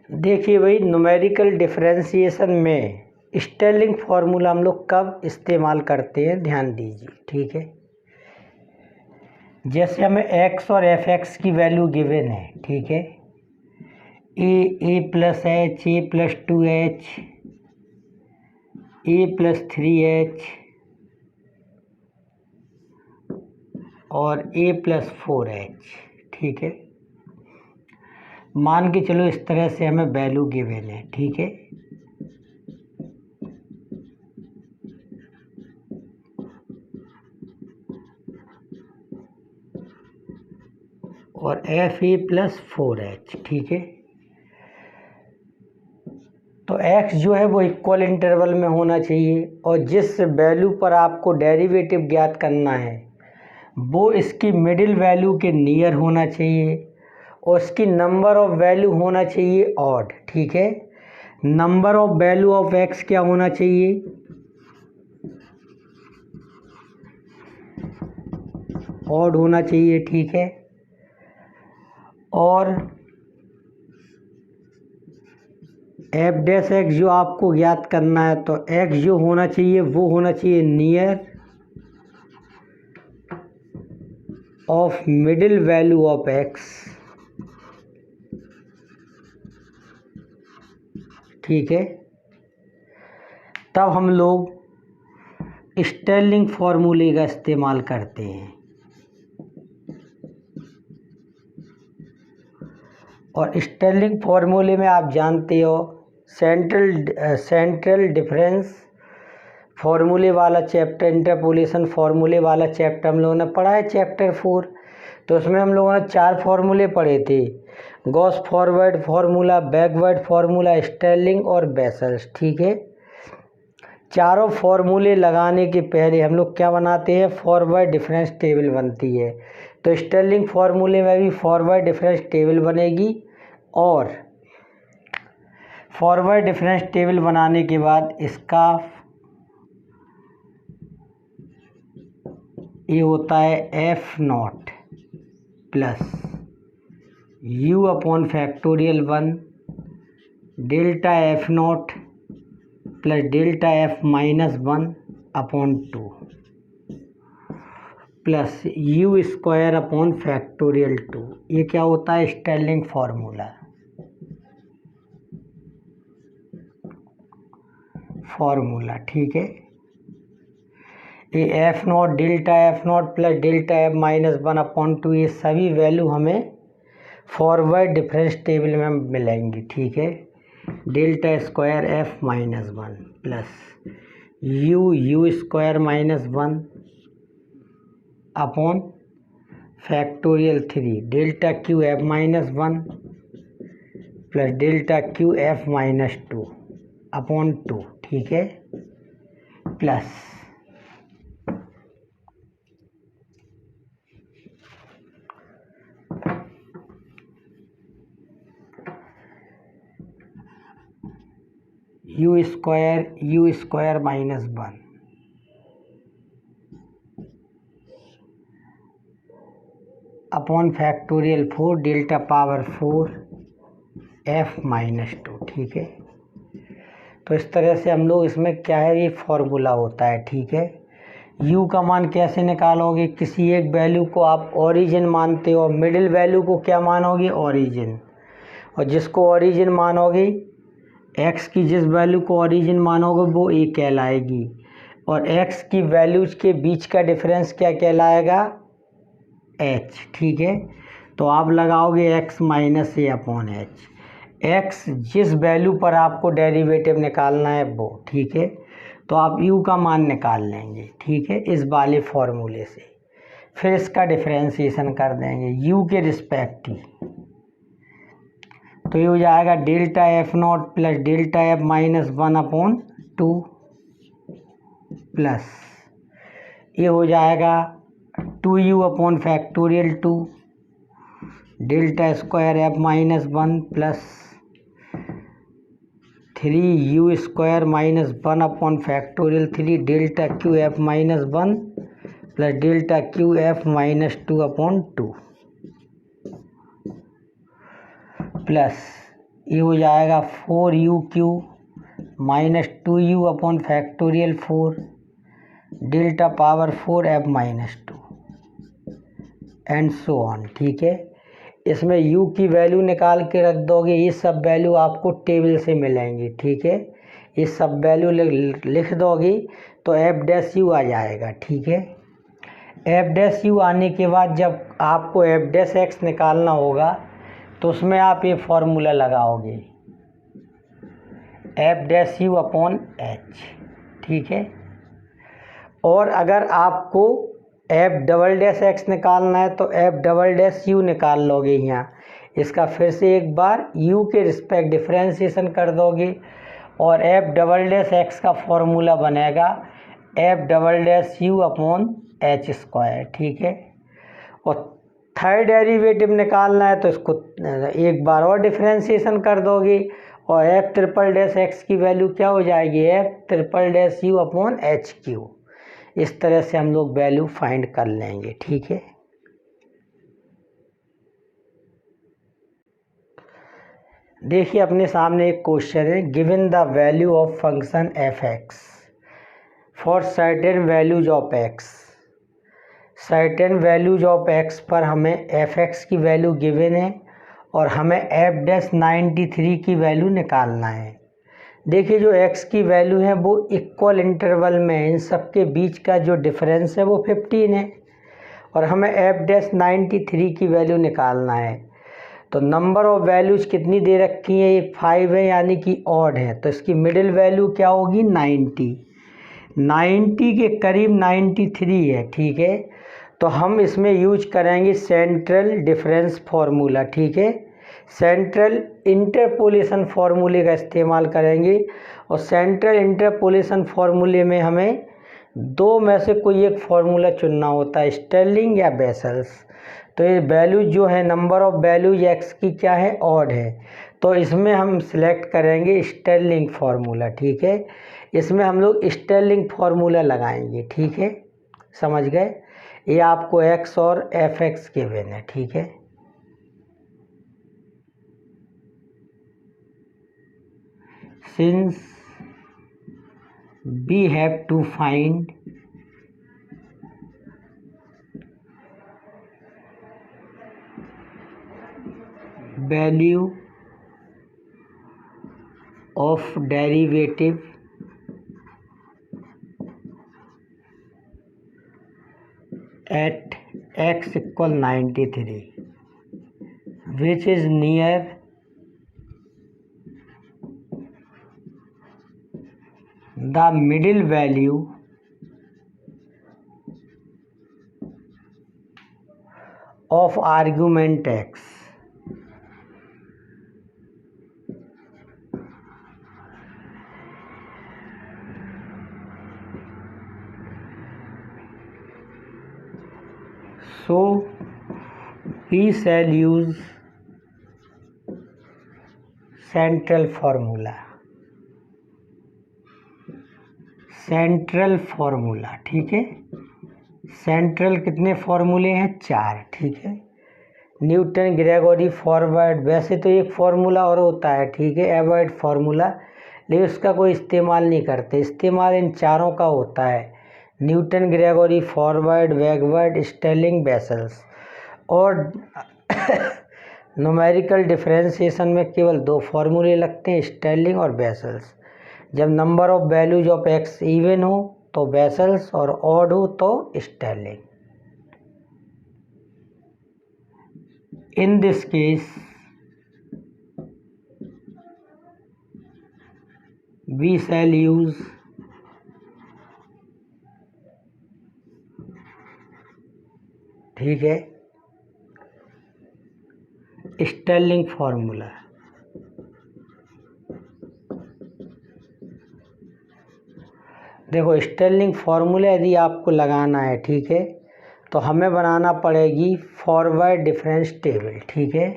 देखिए भाई, numerical differentiation में स्टेलिंग फार्मूला हम लोग कब इस्तेमाल करते हैं, ध्यान दीजिए। ठीक है, जैसे हमें x और fx की वैल्यू गिवन है। ठीक है, a plus h, a plus 2h, a plus 3h और a प्लस 4h। ठीक है, मान के चलो इस तरह से हमें वैल्यू गिवन है। ठीक है, और fa प्लस 4h। ठीक है, तो x जो है वो इक्वल इंटरवल में होना चाहिए, और जिस वैल्यू पर आपको डेरिवेटिव ज्ञात करना है वो इसकी मिडिल वैल्यू के नियर होना चाहिए, और इसकी नंबर ऑफ वैल्यू होना चाहिए ऑड। ठीक है, number of value of x क्या होना चाहिए, ऑड होना चाहिए। ठीक है, और एफ डैश एक्स जो आपको ज्ञात करना है, तो एक्स जो होना चाहिए वो होना चाहिए near of middle value of x. ठीक है, तब हम लोग स्टेलिंग फार्मूले का इस्तेमाल करते हैं, और स्टेलिंग फार्मूले में आप जानते हो सेंट्रल डिफरेंस फार्मूले वाला चैप्टर, इंटरपोलेशन फार्मूले वाला चैप्टर हम लोगों ने पढ़ा है, चैप्टर 4। तो उसमें हम लोगों ने 4 फार्मूले पढ़े थे, Gauss forward formula, backward formula, Stirling और बेसल्स। ठीक है, चारों फार्मूले लगाने के पहले हम लोग क्या बनाते हैं, फॉरवर्ड डिफरेंस टेबल बनती है। तो स्टेलिंग फार्मूले में भी फॉरवर्ड डिफरेंस टेबल बनेगी, और फॉरवर्ड डिफरेंस टेबल बनाने के बाद इसका ये होता है F not plus you upon factorial 1 delta F not plus delta F minus 1 upon 2 plus you square upon factorial 2। ये क्या होता है, स्टेलिंग फार्मूला। ठीक है, ये F not, delta F not plus delta F minus 1 upon 2, ये सभी value हमें फॉरवर्ड डिफरेंस टेबल में मिलेंगी। ठीक है, delta square F minus 1 plus you square minus 1 upon factorial 3 delta Q F minus 1 plus delta Q F minus 2 upon 2। ठीक है, plus you square minus 1 upon factorial 4 delta power 4 F minus 2। ठीक है, तो इस तरह से हम लोग इसमें क्या है, ये फॉर्मूला होता है। ठीक है, u का मान कैसे निकालोगे, किसी एक वैल्यू को आप ओरिजिन मानते हो, मिडिल वैल्यू को क्या मानोगे, ओरिजिन, और जिसको ओरिजिन मानोगे, x की जिस वैल्यू को ओरिजिन मानोगे वो a कहलाएगी, और x की वैल्यूज के बीच का डिफरेंस क्या कहलाएगा, h। ठीक है, तो आप लगाओगे x माइनस ए अपॉन एच, x जिस वैल्यू पर आपको डेरिवेटिव निकालना है वो। ठीक है, तो आप u का मान निकाल लेंगे। ठीक है, इस वाले फॉर्मूले से फिर इसका डिफरेंशिएशन कर देंगे u के रिस्पेक्टिव, तो ये हो जाएगा delta F not plus delta F minus 1 upon 2 plus ये हो जाएगा 2u upon factorial 2 delta square F minus 1 plus 3u square minus 1 upon factorial 3 delta Q F minus 1 plus delta Q F minus 2 upon 2 plus ये हो जाएगा 4u³ minus 2u upon factorial 4 delta power 4f minus 2 and so on. ठीक है, इसमें u की value निकाल के रख दोगे, ये सब वैल्यू आपको टेबल से मिलेंगी। ठीक है, ये सब वैल्यू लिख दोगी तो f' आ जाएगा। ठीक है, f' आने के बाद जब आपको f' निकालना होगा तो उसमें आप ये फॉर्मूला लगाओगे f' अपॉन h। ठीक है, और अगर आपको f" निकालना है तो f" निकाल लोगे यहाँ। इसका फिर से एक बार u के रिस्पेक्ट डिफ्रेंशिएशन कर दोगे और f" का फॉर्मूला बनेगा f" अपॉन h²। ठीक है, और थर्ड डेरिवेटिव निकालना है तो इसको एक बार और डिफ्रेंशिएशन कर दोगे और f" की वैल्यू क्या हो जाएगी, f" अपॉन h³। इस तरह से हम लोग वैल्यू फाइंड कर लेंगे। ठीक है, देखिए अपने सामने एक क्वेश्चन है, given the value of function f(x) for certain values of x। Certain values of x पर हमें f(x) की वैल्यू गिवन है और हमें f'93 की वैल्यू निकालना है। देखिए जो x की वैल्यू है वो इक्वल इंटरवल में है, इन सब के बीच का जो डिफरेंस है वो 15 है और हमें f'93 की वैल्यू निकालना है। तो नंबर ऑफ वैल्यूज कितनी दे रखी है, ये 5 है यानी कि ऑड है, तो इसकी मिडिल वैल्यू क्या होगी 90 के करीब 93 है। ठीक है, तो हम इसमें यूज करेंगे सेंट्रल डिफरेंस फार्मूला। ठीक है, सेंट्रल इंटरपोलेशन फार्मूले का इस्तेमाल करेंगे और सेंट्रल इंटरपोलेशन फार्मूले में हमें दो में से कोई एक फार्मूला चुनना होता है, स्टेर्लिंग या बेसल्स। तो ये वैल्यू जो है नंबर ऑफ वैल्यूज x की क्या है, ऑड है, तो इसमें हम सिलेक्ट करेंगे स्टेर्लिंग फार्मूला। ठीक है, इसमें हम लोग स्टेर्लिंग फार्मूला लगाएंगे। ठीक है, समझ गए, ये आपको x और f(x) गिवन है। ठीक है, since we have to find value of derivative at x equal 93 which is near the middle value of argument x. So we shall use central formula। Central formula, ठीक है, central कितने फार्मूले हैं, 4। ठीक है, न्यूटन, ग्रेगोरी, फॉरवर्ड, वैसे तो एक फार्मूला और होता है, ठीक है, एवॉइड फार्मूला, लेकिन उसका कोई इस्तेमाल नहीं करते, इस्तेमाल इन चारों का होता है, Newton, Gregory, forward, वेगवर्ड, Sterling, vessels. और न्यूमेरिकल डिफरेंशिएशन में केवल दो फार्मूले लगते हैं, स्टेर्लिंग और बेसल्स। जब number of values of x even हो तो बेसल्स और ऑड हो तो Stirling. In this case we shall use ठीक है स्टेर्लिंग फार्मूला। देखो स्टेर्लिंग फार्मूला यदि आपको लगाना है, ठीक है, तो हमें बनाना पड़ेगी फॉरवर्ड डिफरेंस टेबल। ठीक है,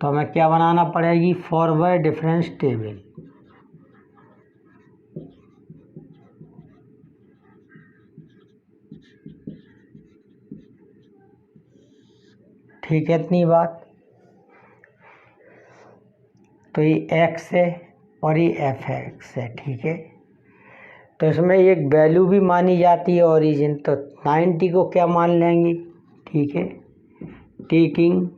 तो हमें क्या बनाना पड़ेगी, फॉरवर्ड डिफरेंस टेबल। ठीक है, इतनी बात। तो ये x है और ये f(x) है, ठीक है। तो इसमें एक वैल्यू भी मानी जाती है ओरिजिन, तो 90 को क्या मान लेंगे, ठीक है, टेकिंग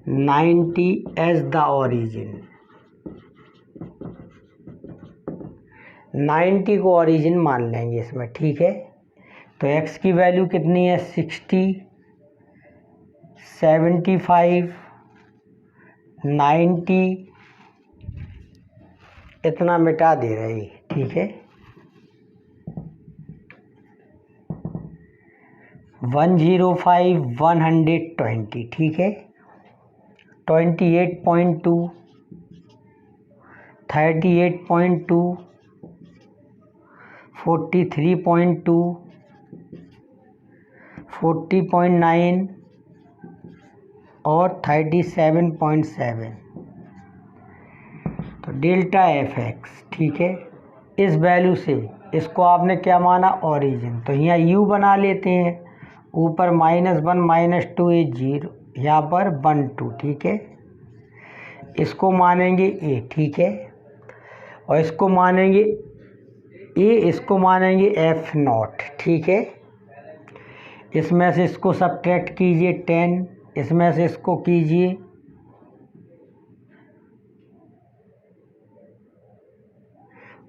90 एज द ओरिजिन, 90 को ओरिजिन मान लेंगे इसमें, ठीक है। तो x की वैल्यू कितनी है, 60, 75, 90, इतना मिटा दे रही, ठीक है। 105, 120, ठीक है। 28.2, 38.2, 43.2, 40.9 और 37.7। तो डेल्टा f(x), ठीक है, इस वैल्यू से इसको आपने क्या माना, ओरिजिन। तो यहाँ u बना लेते हैं, ऊपर -1 -2 इज 0, यहाँ पर 1 2, ठीक है। इसको मानेंगे a, ठीक है, और इसको मानेंगे a, इसको मानेंगे f0, ठीक है। इसमें से इसको सब्ट्रैक्ट कीजिए 10, इसमें से इसको कीजिए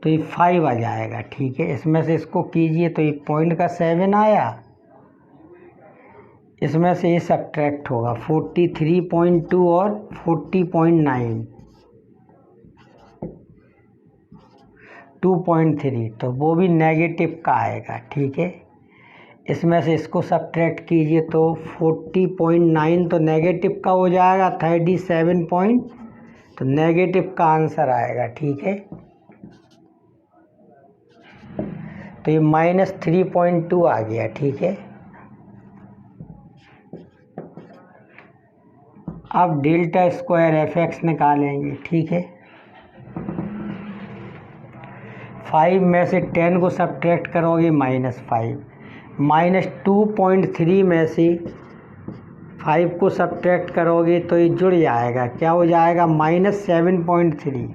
तो ये 5 आ जाएगा, ठीक है। इसमें से इसको कीजिए तो ये 0.7 आया, इसमें से ये सब्ट्रैक्ट होगा 43.2 और 40.9, 2.3, तो वो भी नेगेटिव का आएगा, ठीक है। इसमें से इसको सब्ट्रैक्ट कीजिए तो 40.9 तो नेगेटिव का हो जाएगा, 37 पॉइंट, तो नेगेटिव का आंसर आएगा, ठीक है। तो ये -3.2 आ गया, ठीक है। अब डेल्टा स्क्वायर f(x) निकालेंगे, ठीक है। 5 में से 10 को सब्ट्रैक्ट करोगे -5, -2.3 में से 5 को सब्ट्रैक्ट करोगे तो ये जुड़ जाएगा, क्या हो जाएगा, -7.3।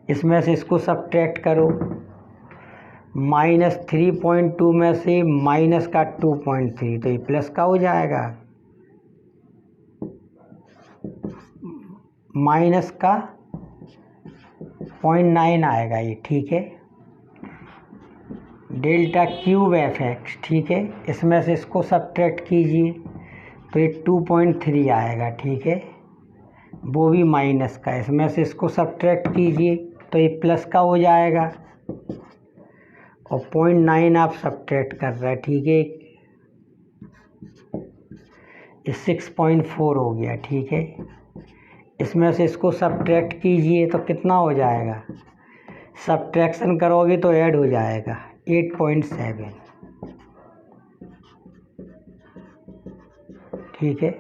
इसमें से इसको सब्ट्रैक्ट करो, -3.2 में से माइनस का 2.3, तो ये प्लस का हो जाएगा, माइनस का 0.9 आएगा ये, ठीक है। डेल्टा क्यूब f(x), ठीक है, इसमें से इसको सब्ट्रैक्ट कीजिए तो ये 2.3 आएगा, ठीक है, वो भी माइनस का, इसमें से इसको सब्ट्रैक्ट कीजिए तो ये प्लस का हो जाएगा, और 0.9 आप सब्ट्रैक्ट कर रहे हैं, ठीक है, ये 6.4 हो गया, ठीक है। इसमें से इसको सब्ट्रैक्ट कीजिए तो कितना हो जाएगा, सब्ट्रैक्शन करोगे तो ऐड हो जाएगा 8.7, ठीक है।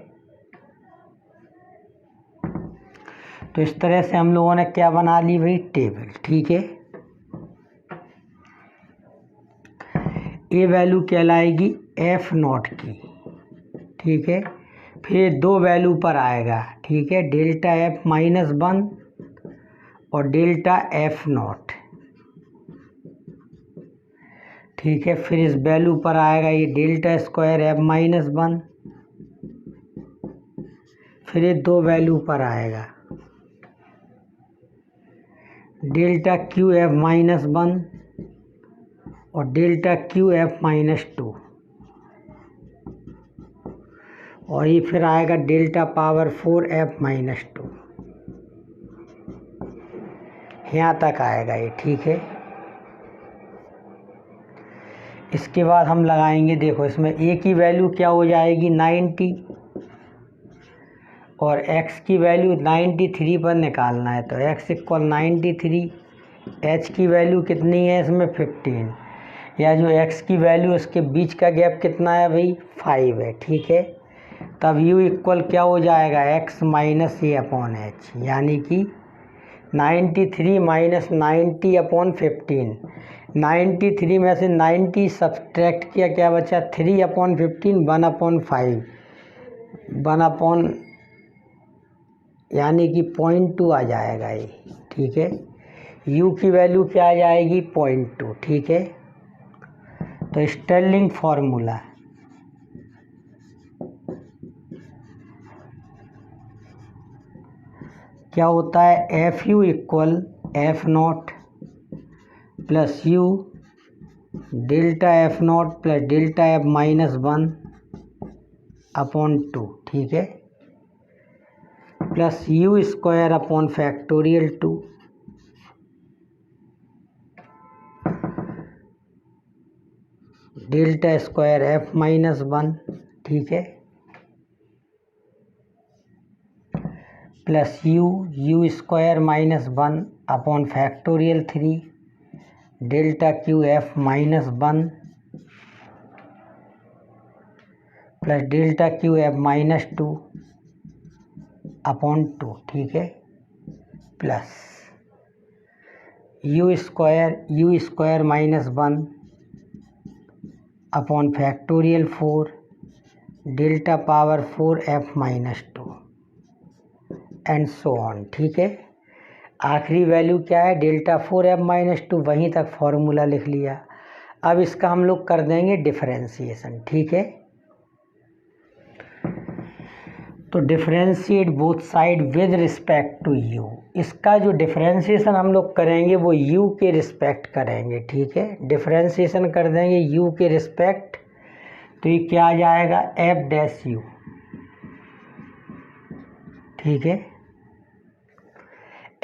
तो इस तरह से हम लोगों ने क्या बना ली भाई, टेबल, ठीक है। ये वैल्यू कहलाएगी f0 की, ठीक है। फिर दो वैल्यू पर आएगा, ठीक है, डेल्टा f-1 और डेल्टा f0, ठीक है। फिर इस वैल्यू पर आएगा ये डेल्टा स्क्वायर f-1, फिर ये दो वैल्यू पर आएगा डेल्टा क्यू f-1 और डेल्टा क्यू f-2, और ये फिर आएगा डेल्टा पावर 4 f-2, यहाँ तक आएगा ये, ठीक है। इसके बाद हम लगाएंगे, देखो इसमें a की वैल्यू क्या हो जाएगी 90, और x की वैल्यू 93 पर निकालना है, तो x = 93, h की वैल्यू कितनी है इसमें 15, या जो x की वैल्यू इसके बीच का गैप कितना है भाई 5 है, ठीक है। तब u = क्या हो जाएगा, x - a/h, यानी कि 93 - 90/15, 93 में से 90 सब्ट्रैक्ट किया, क्या बचा 3/15, 1/5, 1 यानी कि 0.2 आ जाएगा ये, ठीक है। u की वैल्यू क्या आ जाएगी 0.2, ठीक है। तो स्टर्लिंग फार्मूला क्या होता है, F you equal F not plus you delta F not plus delta F -1/2, ठीक है, plus you square upon factorial 2 delta square F -1, ठीक है, plus you square -1 factorial 3 delta Q F -1 plus delta Q F -2/2, ठीक है, plus you square -1 factorial 4 delta power 4 F -2 and so on, ठीक है। आखिरी value क्या है, डेल्टा 4 एफ -2, वहीं तक फॉर्मूला लिख लिया। अब इसका हम लोग कर देंगे डिफरेंशिएशन, ठीक है। तो differentiate both side with respect to u, इसका जो डिफरेंशिएशन हम लोग करेंगे वो यू के रिस्पेक्ट करेंगे, ठीक है। डिफरेंशिएशन कर देंगे यू के रिस्पेक्ट, तो ये क्या आ जाएगा एफ डैश यू, ठीक है।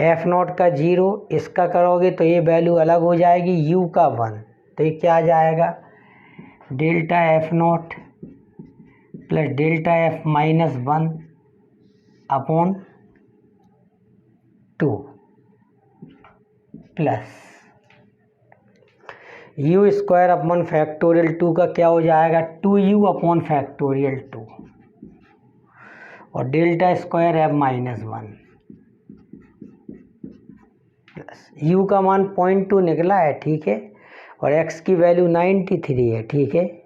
एफ नॉट का 0, इसका करोगे तो ये वैल्यू अलग हो जाएगी, यू का 1, तो ये क्या आ जाएगा delta F not plus delta F -1/2 plus you square upon factorial 2 का क्या हो जाएगा 2u अपॉन फैक्टोरियल 2 और delta square F -1 plus you का मान 0.2 निकला है, ठीक है, और x की वैल्यू 93 है, ठीक है।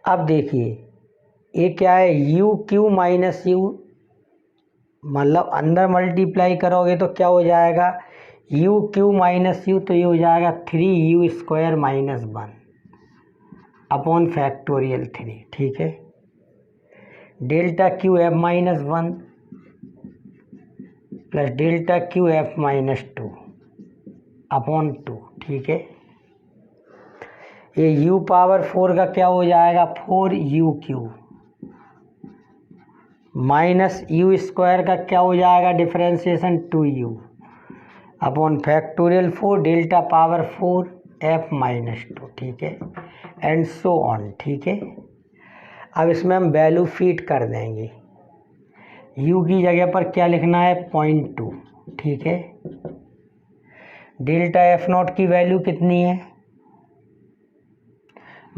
अब देखिए ये क्या है यू क्यू माइनस यू, मतलब अंदर मल्टीप्लाई करोगे तो क्या हो जाएगा यू क्यू माइनस यू, तो ये हो जाएगा 3u स्क्वायर -1 फैक्टोरियल 3, ठीक है, delta Q F -1 plus delta Q F -2/2, ठीक है। ये u पावर 4 का क्या हो जाएगा 4u³ माइनस यू स्क्वायर का क्या हो जाएगा differentiation 2u upon factorial 4 delta power 4 F -2, ठीक है, एंड सो ऑन, ठीक है। अब इसमें हम वैल्यू फीड कर देंगे, u की जगह पर क्या लिखना है 0.2, ठीक है, डेल्टा एफ नॉट की वैल्यू कितनी है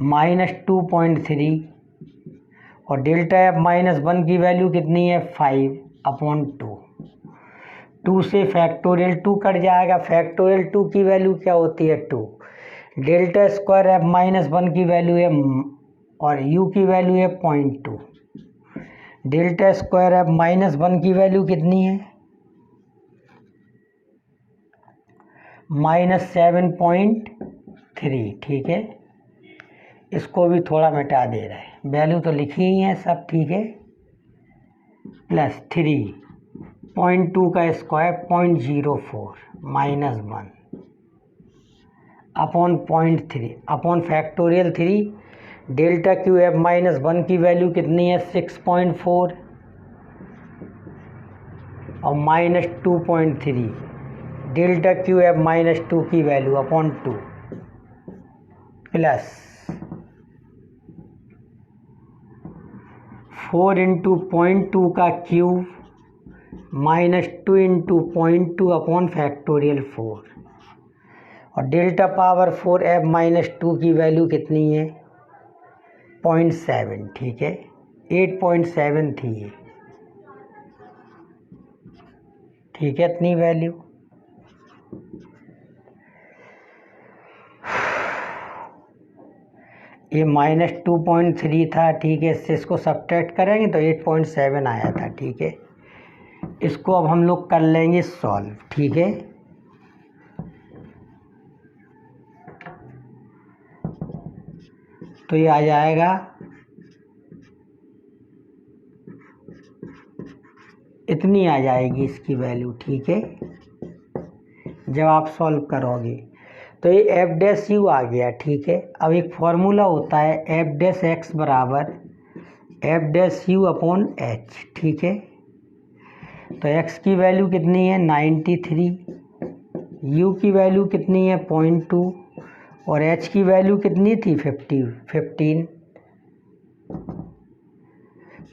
-2.3 और डेल्टा एफ -1 की वैल्यू कितनी है 5/2, 2 से फैक्टोरियल 2 कट जाएगा, फैक्टोरियल 2 की वैल्यू क्या होती है 2, डेल्टा स्क्वायर एफ -1 की वैल्यू है और u की वैल्यू है 0.2, डेल्टा स्क्वायर एफ -1 की वैल्यू कितनी है -7.3, ठीक है। इसको भी थोड़ा मिटा दे रहे हैं, वैल्यू तो लिखी ही है सब, ठीक है, प्लस 3.2 का square 0.04 -1 upon 0.3 upon factorial 3, delta Q F -1 की वैल्यू कितनी है 6.4 और -2.3 डेल्टा क्यू एफ -2 की वैल्यू अपॉन 2 प्लस 4 × 0.2 का क्यूब -2 × 0.2 अपॉन फैक्टोरियल 4 और डेल्टा पावर 4 एफ -2 की वैल्यू कितनी है 0.7, ठीक है, 8.7 थी ये, ठीक है, इतनी वैल्यू। ये -2.3 था, ठीक है। इससे इसको सब्ट्रैक्ट करेंगे तो 8.7 आया था, ठीक है। इसको अब हम लोग कर लेंगे सॉल्व, ठीक है। तो ये आ जाएगा इतनी आ जाएगी इसकी वैल्यू, ठीक है, जब आप सॉल्व करोगे। तो ये एफ डैश यू आ गया, ठीक है। अब एक फॉर्मूला होता है एफ डैश एक्स बराबर F dash you upon H, ठीक है। तो एक्स की वैल्यू कितनी है 93, यू की वैल्यू कितनी है 0.2 और एच की वैल्यू कितनी थी 15।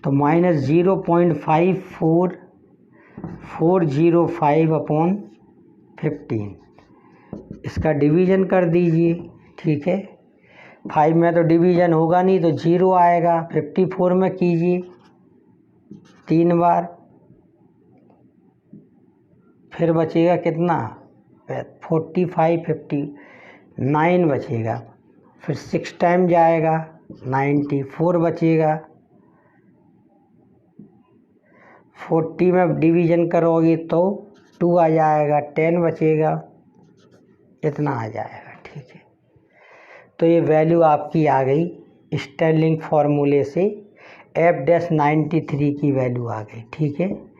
तो -0.54405 अपॉन 15, इसका डिवीज़न कर दीजिए, ठीक है। 5 में तो डिवीज़न होगा नहीं तो 0 आएगा। 54 में कीजिए 3 बार, फिर बचेगा कितना 45, 59 बचेगा। फिर 6 टाइम जाएगा 94 बचेगा। 40 में डिवीज़न करोगे तो 2 आ जाएगा, 10 बचेगा, इतना आ जाएगा, ठीक है। तो ये वैल्यू आपकी आ गई स्टर्लिंग फार्मूले से एफ डैश 93 की वैल्यू आ गई, ठीक है।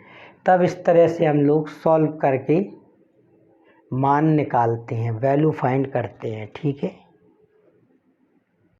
तब इस तरह से हम लोग सॉल्व करके मान निकालते हैं, वैल्यू फाइंड करते हैं, ठीक है।